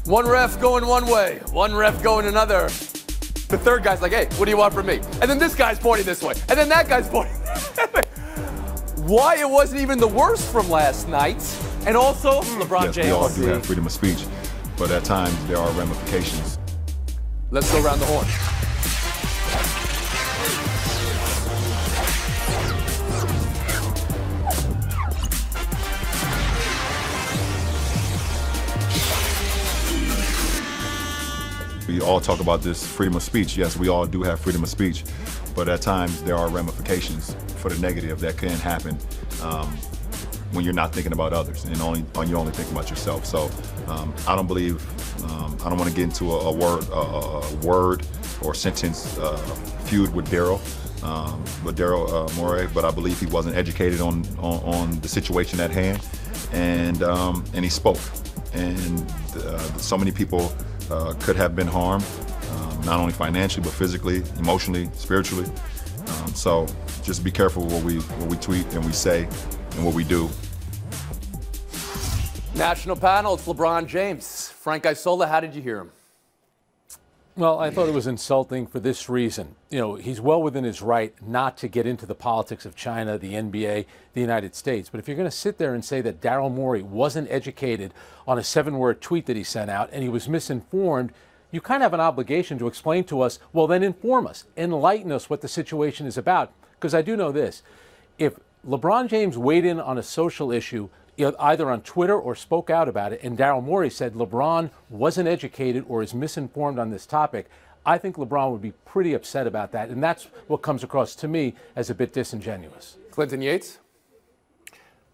One ref going one way, one ref going another. The third guy's like, hey, what do you want from me? And then this guy's pointing this way, and then that guy's pointing that way. Why it wasn't even the worst from last night. And also, LeBron James. We all do have freedom of speech, but at times there are ramifications. Let's go around the horn. We all talk about this freedom of speech. Yes, we all do have freedom of speech, but at times there are ramifications for the negative that can happen when you're not thinking about others and you're only thinking about yourself. So I don't believe, I don't want to get into a word or sentence feud with Daryl Morey, but I believe he wasn't educated on the situation at hand, and he spoke, and so many people could have been harmed, not only financially, but physically, emotionally, spiritually. So just be careful what we tweet and we say and what we do. National panel, it's LeBron James. Frank Isola, how did you hear him? Well, I thought it was insulting for this reason. You know, he's well within his right not to get into the politics of China, the NBA, the United States. But if you're going to sit there and say that Daryl Morey wasn't educated on a 7-word tweet that he sent out and he was misinformed, you kind of have an obligation to explain to us, well, then inform us, enlighten us what the situation is about. Because I do know this, if LeBron James weighed in on a social issue, either on Twitter or spoke out about it, and Daryl Morey said LeBron wasn't educated or is misinformed on this topic, I think LeBron would be pretty upset about that. And that's what comes across to me as a bit disingenuous. Clinton Yates?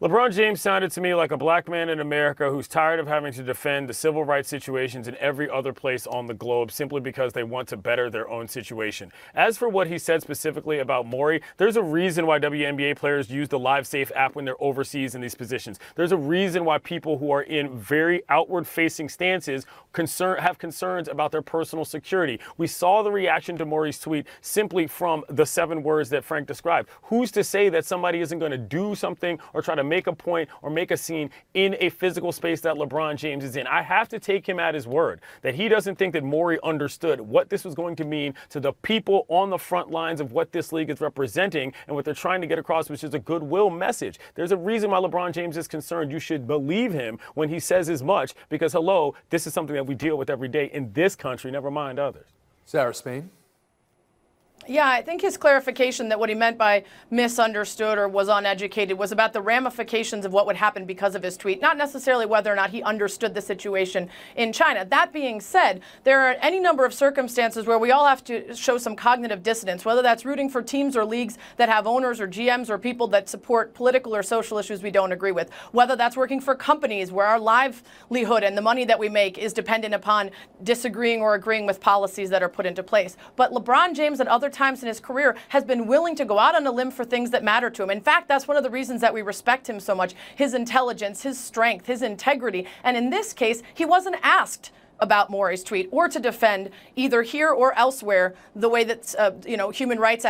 LeBron James sounded to me like a black man in America who's tired of having to defend the civil rights situations in every other place on the globe simply because they want to better their own situation. As for what he said specifically about Morey, there's a reason why WNBA players use the LiveSafe app when they're overseas in these positions. There's a reason why people who are in very outward-facing stances have concerns about their personal security. We saw the reaction to Morey's tweet simply from the 7 words that Frank described. Who's to say that somebody isn't going to do something or try to make a point or make a scene in a physical space that LeBron James is in? I have to take him at his word that he doesn't think that Morey understood what this was going to mean to the people on the front lines of what this league is representing and what they're trying to get across, which is a goodwill message. There's a reason why LeBron James is concerned. You should believe him when he says as much, because hello, this is something that we deal with every day in this country, never mind others. Sarah Spain? Yeah, I think his clarification that what he meant by misunderstood or was uneducated was about the ramifications of what would happen because of his tweet, not necessarily whether or not he understood the situation in China. That being said, there are any number of circumstances where we all have to show some cognitive dissonance, whether that's rooting for teams or leagues that have owners or GMs or people that support political or social issues we don't agree with, whether that's working for companies where our livelihood and the money that we make is dependent upon disagreeing or agreeing with policies that are put into place. But LeBron James at other times in his career has been willing to go out on a limb for things that matter to him. In fact, that's one of the reasons that we respect him so much, his intelligence, his strength, his integrity. And in this case, he wasn't asked about Morey's tweet or to defend either here or elsewhere the way that human rights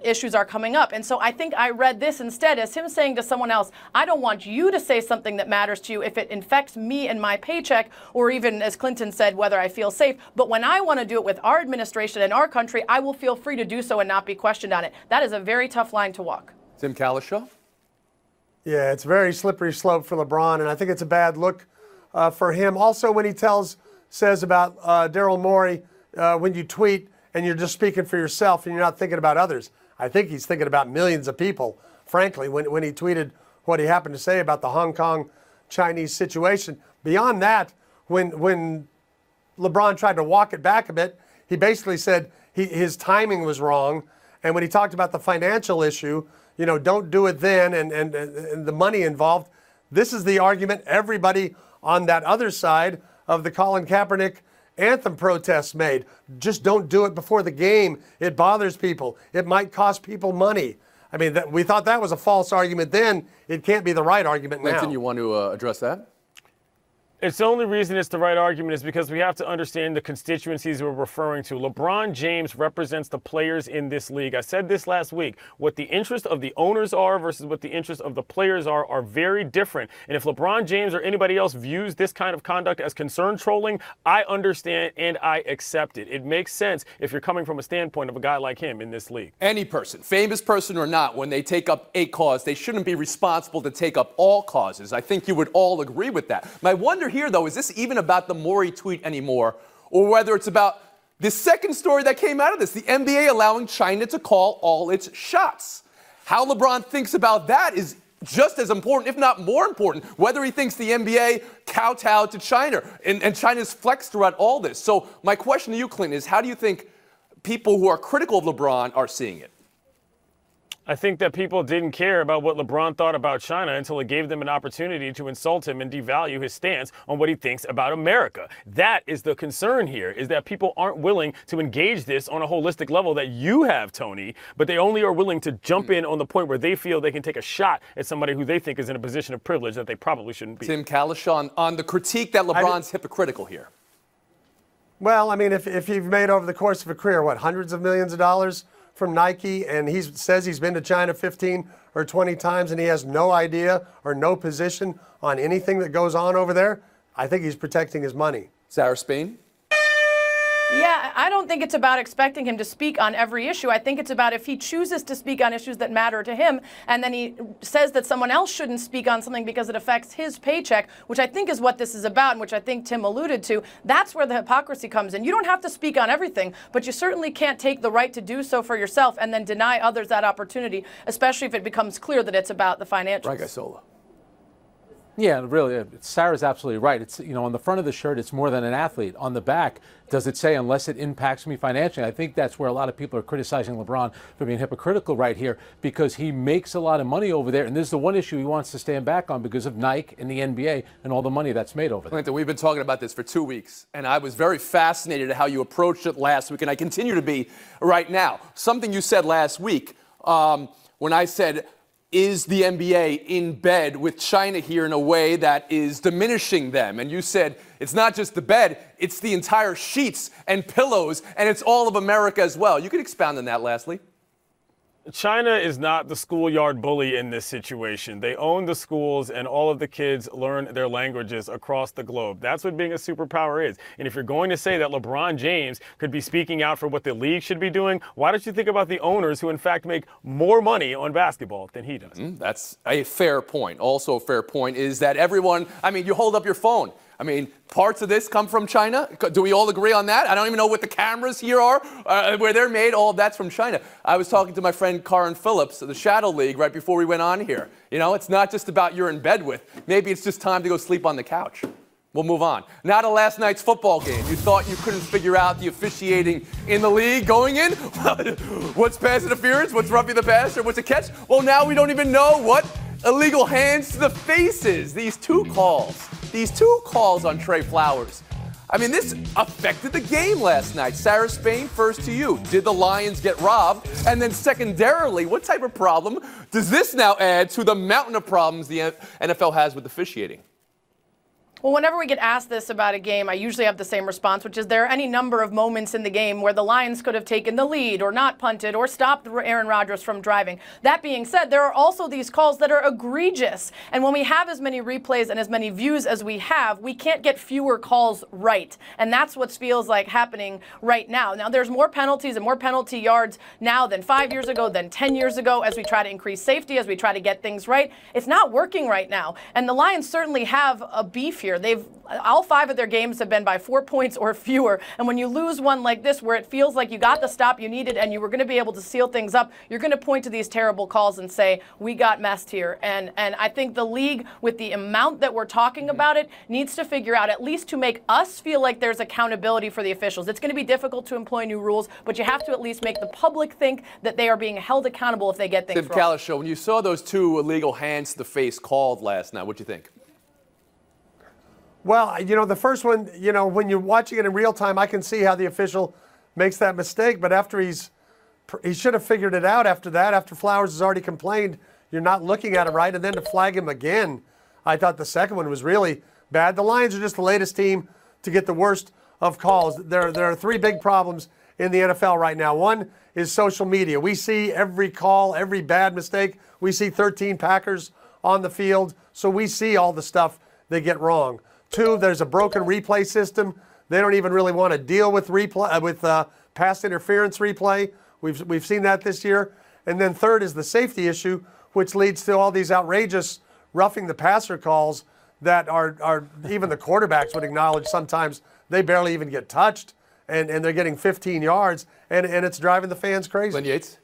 issues are coming up. And so I think I read this instead as him saying to someone else, I don't want you to say something that matters to you if it infects me and my paycheck, or even, as Clinton said, whether I feel safe. But when I want to do it with our administration and our country, I will feel free to do so and not be questioned on it. That is a very tough line to walk. Tim Kalishaw? Yeah, it's a very slippery slope for LeBron, and I think it's a bad look for him. Also, when he says about Daryl Morey, when you tweet and you're just speaking for yourself and you're not thinking about others. I think he's thinking about millions of people, frankly, when he tweeted what he happened to say about the Hong Kong Chinese situation. Beyond that, when LeBron tried to walk it back a bit, he basically said his timing was wrong. And when he talked about the financial issue, don't do it then and the money involved. This is the argument everybody on that other side of the Colin Kaepernick anthem protests made. Just don't do it before the game. It bothers people. It might cost people money. I mean, we thought that was a false argument then. It can't be the right argument now. Clinton, you want to address that? It's the only reason it's the right argument is because we have to understand the constituencies we're referring to. LeBron James represents the players in this league. I said this last week. What the interest of the owners are versus what the interest of the players are very different. And if LeBron James or anybody else views this kind of conduct as concern trolling, I understand and I accept it. It makes sense if you're coming from a standpoint of a guy like him in this league. Any person, famous person or not, when they take up a cause, they shouldn't be responsible to take up all causes. I think you would all agree with that. My wonder here, though, is this even about the Morey tweet anymore, or whether it's about the second story that came out of this, the NBA allowing China to call all its shots. How LeBron thinks about that is just as important, if not more important, whether he thinks the NBA kowtowed to China and China's flexed throughout all this. So my question to you, Clinton, is how do you think people who are critical of LeBron are seeing it? I think that people didn't care about what LeBron thought about China until it gave them an opportunity to insult him and devalue his stance on what he thinks about America. That is the concern here, is that people aren't willing to engage this on a holistic level that you have, Tony, but they only are willing to jump in on the point where they feel they can take a shot at somebody who they think is in a position of privilege that they probably shouldn't be. Tim Kalish on the critique that LeBron's hypocritical here. Well, I mean, if you've made over the course of a career, what, hundreds of millions of dollars from Nike, and he says he's been to China 15 or 20 times and he has no idea or no position on anything that goes on over there, I think he's protecting his money. Sarah Spain? Yeah, I don't think it's about expecting him to speak on every issue. I think it's about if he chooses to speak on issues that matter to him, and then he says that someone else shouldn't speak on something because it affects his paycheck, which I think is what this is about, and which I think Tim alluded to. That's where the hypocrisy comes in. You don't have to speak on everything, but you certainly can't take the right to do so for yourself and then deny others that opportunity, especially if it becomes clear that it's about the financials. Right, Isola. Yeah, really, Sarah's absolutely right. It's, you know, on the front of the shirt, it's more than an athlete. On the back, does it say, unless it impacts me financially? I think that's where a lot of people are criticizing LeBron for being hypocritical right here, because he makes a lot of money over there. And this is the one issue he wants to stand back on because of Nike and the NBA and all the money that's made over there. Clinton, we've been talking about this for 2 weeks, and I was very fascinated at how you approached it last week, and I continue to be right now. Something you said last week when I said, is the NBA in bed with China here in a way that is diminishing them? And you said, it's not just the bed, it's the entire sheets and pillows, and it's all of America as well. You could expound on that, lastly. China is not the schoolyard bully in this situation. They own the schools, and all of the kids learn their languages across the globe. That's what being a superpower is. And if you're going to say that LeBron James could be speaking out for what the league should be doing, why don't you think about the owners who, in fact, make more money on basketball than he does? That's a fair point. Also a fair point is that everyone, I mean, you hold up your phone. I mean, parts of this come from China. Do we all agree on that? I don't even know what the cameras here are, where they're made. All of that's from China. I was talking to my friend Karin Phillips of the Shadow League right before we went on here. You know, it's not just about you're in bed with. Maybe it's just time to go sleep on the couch. We'll move on. Now to last night's football game. You thought you couldn't figure out the officiating in the league going in? What's pass interference? What's roughing the passer? What's a catch? Well, now we don't even know what illegal hands to the faces. These two calls on Trey Flowers. I mean, this affected the game last night. Sarah Spain, first to you. Did the Lions get robbed? And then secondarily, what type of problem does this now add to the mountain of problems the NFL has with officiating? Well, whenever we get asked this about a game, I usually have the same response, which is there are any number of moments in the game where the Lions could have taken the lead or not punted or stopped Aaron Rodgers from driving. That being said, there are also these calls that are egregious. And when we have as many replays and as many views as we have, we can't get fewer calls right. And that's what feels like happening right now. Now, there's more penalties and more penalty yards now than 5 years ago, than 10 years ago, as we try to increase safety, as we try to get things right. It's not working right now. And the Lions certainly have a beef here. All 5 of their games have been by 4 points or fewer. And when you lose one like this, where it feels like you got the stop you needed and you were going to be able to seal things up, you're going to point to these terrible calls and say, we got messed here. And I think the league, with the amount that we're talking about it, needs to figure out, at least to make us feel like there's accountability for the officials. It's going to be difficult to employ new rules, but you have to at least make the public think that they are being held accountable if they get things wrong. Tim Kalish, when you saw those 2 illegal hands to the face called last night, what'd you think? Well, you know, the first one, you know, when you're watching it in real time, I can see how the official makes that mistake. But after he should have figured it out after that, after Flowers has already complained, you're not looking at it right. And then to flag him again, I thought the second one was really bad. The Lions are just the latest team to get the worst of calls. There are three big problems in the NFL right now. One is social media. We see every call, every bad mistake. We see 13 Packers on the field, so we see all the stuff they get wrong. Two, there's a broken replay system. They don't even really want to deal with pass interference replay. We've seen that this year. And then third is the safety issue, which leads to all these outrageous roughing the passer calls that are even the quarterbacks would acknowledge sometimes they barely even get touched, and they're getting 15 yards, and it's driving the fans crazy. Glenn Yates?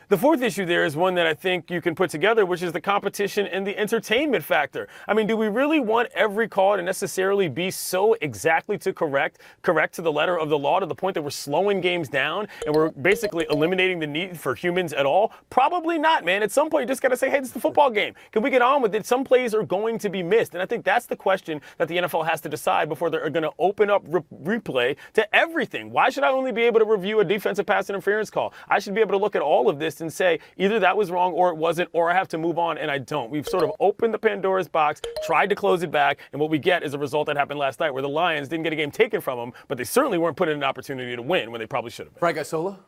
The fourth issue there is one that I think you can put together, which is the competition and the entertainment factor. I mean, do we really want every call to necessarily be so exactly correct to the letter of the law to the point that we're slowing games down and we're basically eliminating the need for humans at all? Probably not, man. At some point, you just got to say, hey, this is the football game. Can we get on with it? Some plays are going to be missed. And I think that's the question that the NFL has to decide before they're going to open up replay to everything. Why should I only be able to review a defensive pass interference call? I should be able to look at all of this and say either that was wrong or it wasn't, or I have to move on, and I don't. We've sort of opened the Pandora's box, tried to close it back, and what we get is a result that happened last night where the Lions didn't get a game taken from them, but they certainly weren't put in an opportunity to win when they probably should have been. Frank Isola?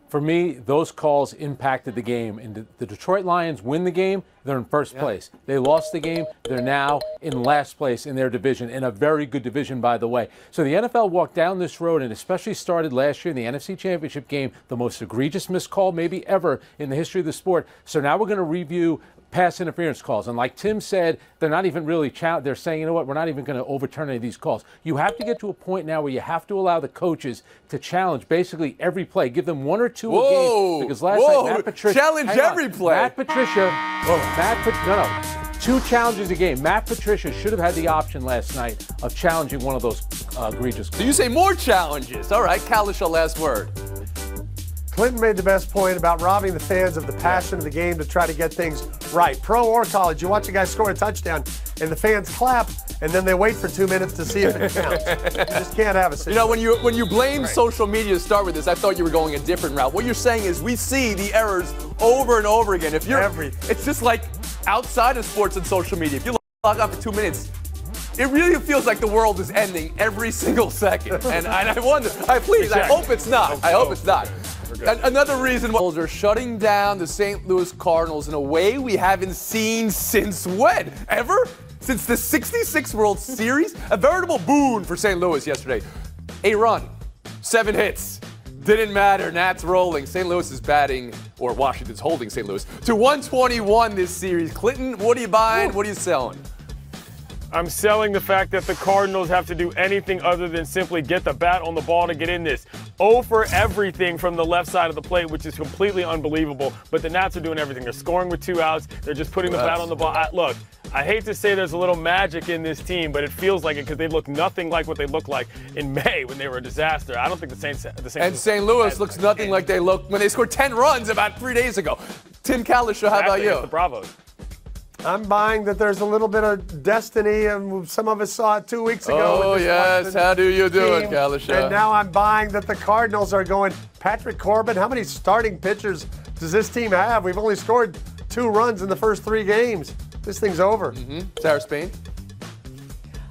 For me, those calls impacted the game. And the Detroit Lions win the game, they're in first place. They lost the game, they're now in last place in their division, in a very good division, by the way. So the NFL walked down this road, and especially started last year in the NFC Championship game, the most egregious missed call maybe ever in the history of the sport. So now we're going to review pass interference calls. And like Tim said, they're not even really they're saying, you know what, we're not even going to overturn any of these calls. You have to get to a point now where you have to allow the coaches to challenge basically every play. Give them one or two a game. Because last night, Matt Patricia... Challenge every play. Matt Patricia... two challenges a game. Matt Patricia should have had the option last night of challenging one of those egregious calls. So you say more challenges. All right, Kalisha, last word. Clinton made the best point about robbing the fans of the passion of the game to try to get things right. Pro or college, you watch a guy score a touchdown and the fans clap and then they wait for 2 minutes to see if it counts. You just can't have a situation. You know, when you blame social media to start with this, I thought you were going a different route. What you're saying is we see the errors over and over again. It's just like outside of sports and social media. If you log on for 2 minutes, it really feels like the world is ending every single second. And I wonder, I hope it's not. I hope it's not. Another reason why are shutting down the St. Louis Cardinals in a way we haven't seen since when? Ever? Since the '66 World Series? A veritable boon for St. Louis yesterday. A run, 7 hits. Didn't matter. Nats rolling. St. Louis is batting, or Washington's holding St. Louis, to 121 this series. Clinton, what are you buying? What are you selling? I'm selling the fact that the Cardinals have to do anything other than simply get the bat on the ball to get in this. 0 for everything from the left side of the plate, which is completely unbelievable. But the Nats are doing everything. They're scoring with 2 outs. They're just putting the bat on the ball. Look, I hate to say there's a little magic in this team, but it feels like it because they look nothing like what they looked like in May when they were a disaster. I don't think the Saints. And St. Louis looks nothing like they looked when they scored 10 runs about 3 days ago. Tim Kalisha, how about you? The Bravos. I'm buying that there's a little bit of destiny, and some of us saw it 2 weeks ago. Oh, yes. How do you do it, Kalisha? And now I'm buying that the Cardinals are going, Patrick Corbin, how many starting pitchers does this team have? We've only scored 2 runs in the first 3 games. This thing's over. Sarah Spain?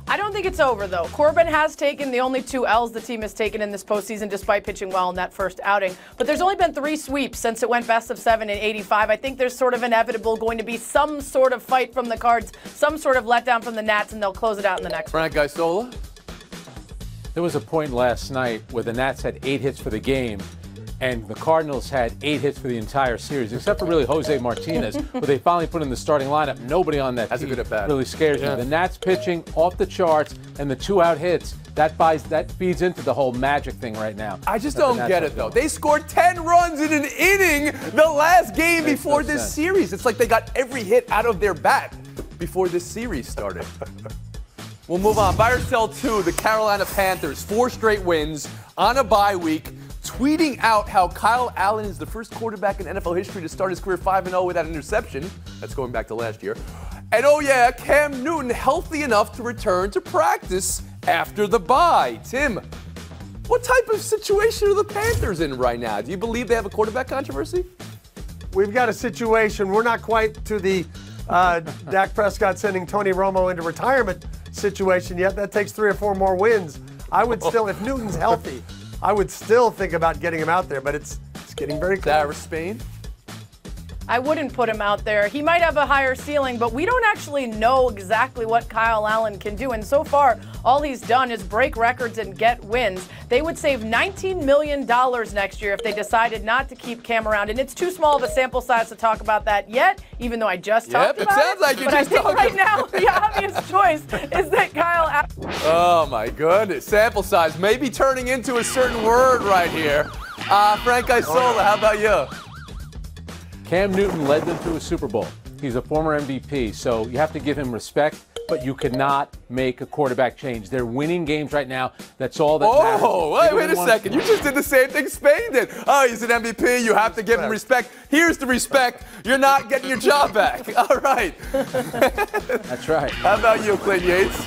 I don't think it's over, though. Corbin has taken the only 2 L's the team has taken in this postseason, despite pitching well in that first outing. But there's only been 3 sweeps since it went best of 7 in '85. I think there's sort of inevitable going to be some sort of fight from the Cards, some sort of letdown from the Nats, and they'll close it out in the next one. Frank Isola? There was a point last night where the Nats had 8 hits for the game, and the Cardinals had 8 hits for the entire series, except for really Jose Martinez, where they finally put in the starting lineup. Nobody on that team really scares me. The Nats pitching off the charts, and the 2-out hits, that feeds into the whole magic thing right now. I just don't get it, though. They scored 10 runs in an inning the last game before this series. It's like they got every hit out of their bat before this series started. We'll move on. Buy or sell 2, the Carolina Panthers, 4 straight wins on a bye week, tweeting out how Kyle Allen is the first quarterback in NFL history to start his career 5-0 without an interception. That's going back to last year. And oh yeah, Cam Newton healthy enough to return to practice after the bye. Tim, what type of situation are the Panthers in right now? Do you believe they have a quarterback controversy? We've got a situation. We're not quite to the Dak Prescott sending Tony Romo into retirement situation yet. That takes 3 or 4 more wins. I would still, if Newton's healthy, I would still think about getting him out there, but it's getting very close. Sarah Spain? I wouldn't put him out there. He might have a higher ceiling, but we don't actually know exactly what Kyle Allen can do. And so far, all he's done is break records and get wins. They would save $19 million next year if they decided not to keep Cam around. And it's too small of a sample size to talk about that yet, even though I just talked about it. It sounds like you but just I think talked right now, the obvious choice is that Kyle Allen. Oh, my goodness. Sample size maybe turning into a certain word right here. Frank Isola, how about you? Cam Newton led them to a Super Bowl. He's a former MVP, so you have to give him respect, but you cannot make a quarterback change. They're winning games right now. That's all that matters. Oh, wait a second. You just did the same thing Spain did. Oh, he's an MVP. You have to give him respect. Here's the respect. You're not getting your job back. All right. That's right. How about you, Clint Yates?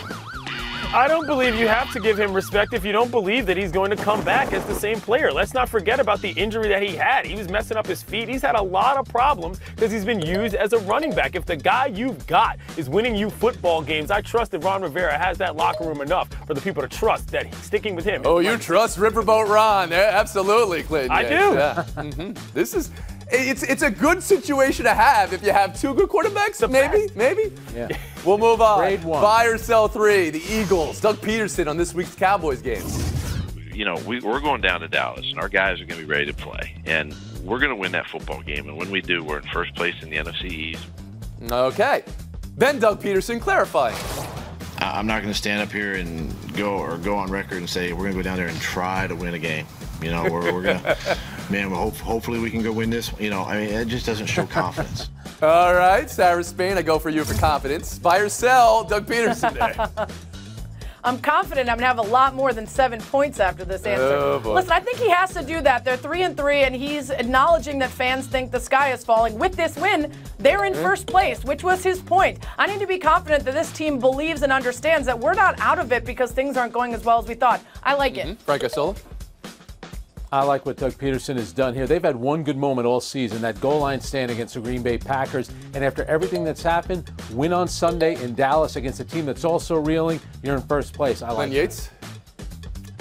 I don't believe you have to give him respect if you don't believe that he's going to come back as the same player. Let's not forget about the injury that he had. He was messing up his feet. He's had a lot of problems because he's been used as a running back. If the guy you've got is winning you football games, I trust that Ron Rivera has that locker room enough for the people to trust that he's sticking with him. Oh, you trust Riverboat Ron. Yeah, absolutely, Clint. I do. Yeah. This is... It's a good situation to have if you have 2 good quarterbacks, maybe. Yeah. We'll move on. Grade 1. Buy or sell 3, the Eagles. Doug Peterson on this week's Cowboys game. You know, we're going down to Dallas, and our guys are going to be ready to play. And we're going to win that football game. And when we do, we're in first place in the NFC East. Okay. Then Doug Peterson clarifying. I'm not going to stand up here and go on record and say we're going to go down there and try to win a game. You know, we're going to, man, hopefully we can go win this. You know, I mean, it just doesn't show confidence. All right, Sarah Spain, I go for you for confidence. Buy or sell, Doug Peterson there. I'm confident I'm going to have a lot more than 7 points after this answer. Oh, boy. Listen, I think he has to do that. They're 3-3, and he's acknowledging that fans think the sky is falling. With this win, they're in first place, which was his point. I need to be confident that this team believes and understands that we're not out of it because things aren't going as well as we thought. I like it. Frank Isola? I like what Doug Peterson has done here. They've had one good moment all season, that goal line stand against the Green Bay Packers. And after everything that's happened, win on Sunday in Dallas against a team that's also reeling, you're in first place. I like Clint Yates?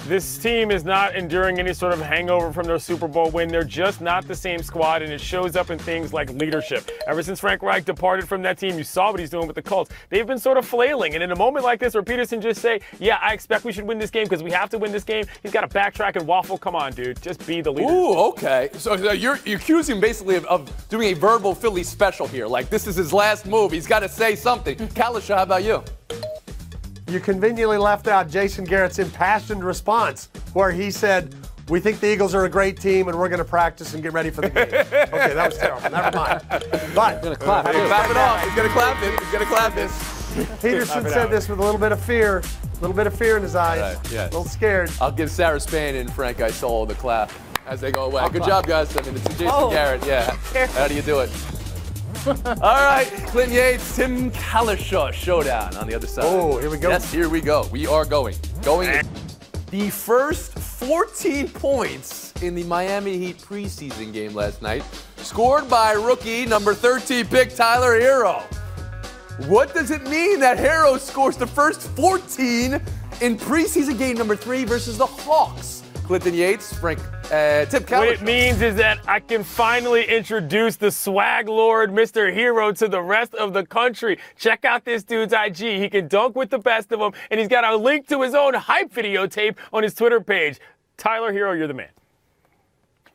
This team is not enduring any sort of hangover from their Super Bowl win. They're just not the same squad, and it shows up in things like leadership. Ever since Frank Reich departed from that team, you saw what he's doing with the Colts. They've been sort of flailing, and in a moment like this where Peterson just say, yeah, I expect we should win this game because we have to win this game, he's got to backtrack and waffle. Come on, dude. Just be the leader. Ooh, okay. So you're accusing him basically of doing a verbal Philly special here. Like, this is his last move. He's got to say something. Kalisha, how about you? You conveniently left out Jason Garrett's impassioned response where he said, we think the Eagles are a great team and we're going to practice and get ready for the game. Okay, that was terrible. Never mind. But going to clap. Clap it off. He's going to clap it. He's going to clap it. Peterson said this with a little bit of fear. A little bit of fear in his eyes. Right, yes. A little scared. I'll give Sarah Spain and Frank Isola the clap as they go away. Good job, guys. I mean, it's Jason Garrett. Yeah. How do you do it? All right, Clint Yates, Tim Kalisha showdown on the other side. Oh, here we go. Yes, here we go. We are going. The first 14 points in the Miami Heat preseason game last night, scored by rookie number 13 pick Tyler Hero. What does it mean that Hero scores the first 14 in preseason game number 3 versus the Hawks? Clinton Yates, Frank, Tim Kalisha. What it means is that I can finally introduce the swag lord, Mr. Hero, to the rest of the country. Check out this dude's IG. He can dunk with the best of them, and he's got a link to his own hype videotape on his Twitter page. Tyler Hero, you're the man.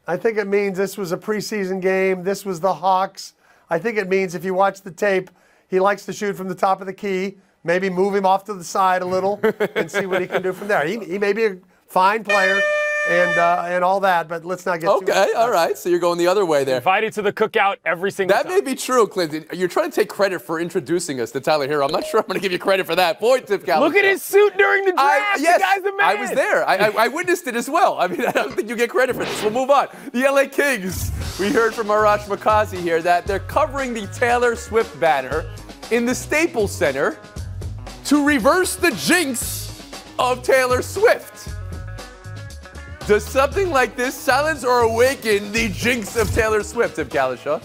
I think it means this was a preseason game. This was the Hawks. I think it means if you watch the tape, he likes to shoot from the top of the key. Maybe move him off to the side a little and see what he can do from there. He may be a fine player. And all that, but let's not get too Okay, all right. So you're going the other way there. Invited to the cookout every single time. That may be true, Clinton. You're trying to take credit for introducing us to Tyler Hero. I'm not sure I'm going to give you credit for that. Boy, Tim Kalisha. Look at his suit during the draft. Yes, the guy's the man. I was there. I witnessed it as well. I mean, I don't think you get credit for this. We'll move on. The LA Kings. We heard from Arash Makazi here that they're covering the Taylor Swift banner in the Staples Center to reverse the jinx of Taylor Swift. Does something like this silence or awaken the jinx of Taylor Swift, Tim Kalisha?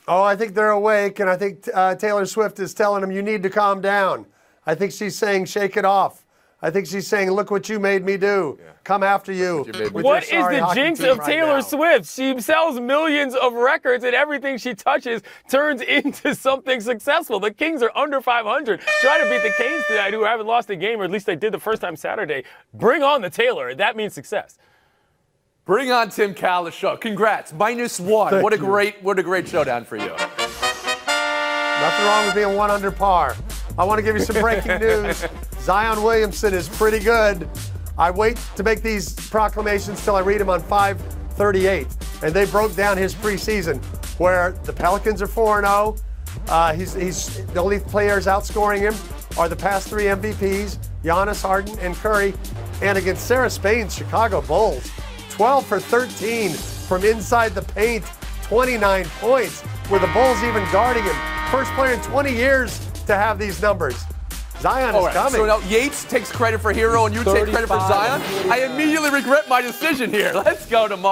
Oh, I think they're awake, and I think Taylor Swift is telling them, you need to calm down. I think she's saying, shake it off. I think she's saying, look what you made me do. Yeah. Come after you. What is the jinx of Taylor Swift? She sells millions of records, and everything she touches turns into something successful. The Kings are under 500. Try to beat the Canes tonight, who haven't lost a game, or at least they did the first time Saturday. Bring on the Taylor. That means success. Bring on Tim Callis show. Congrats. -1. What a great showdown for you. Nothing wrong with being 1 under par. I want to give you some breaking news. Zion Williamson is pretty good. I wait to make these proclamations till I read them on 538. And they broke down his preseason, where the Pelicans are 4-0. He's the only players outscoring him are the past 3 MVPs, Giannis, Harden, and Curry. And against Sarah Spain's Chicago Bulls, 12 for 13 from inside the paint, 29 points, with the Bulls even guarding him. First player in 20 years to have these numbers. Zion is coming. So now Yates takes credit for hero and you take credit for Zion? I immediately regret my decision here. Let's go tomorrow.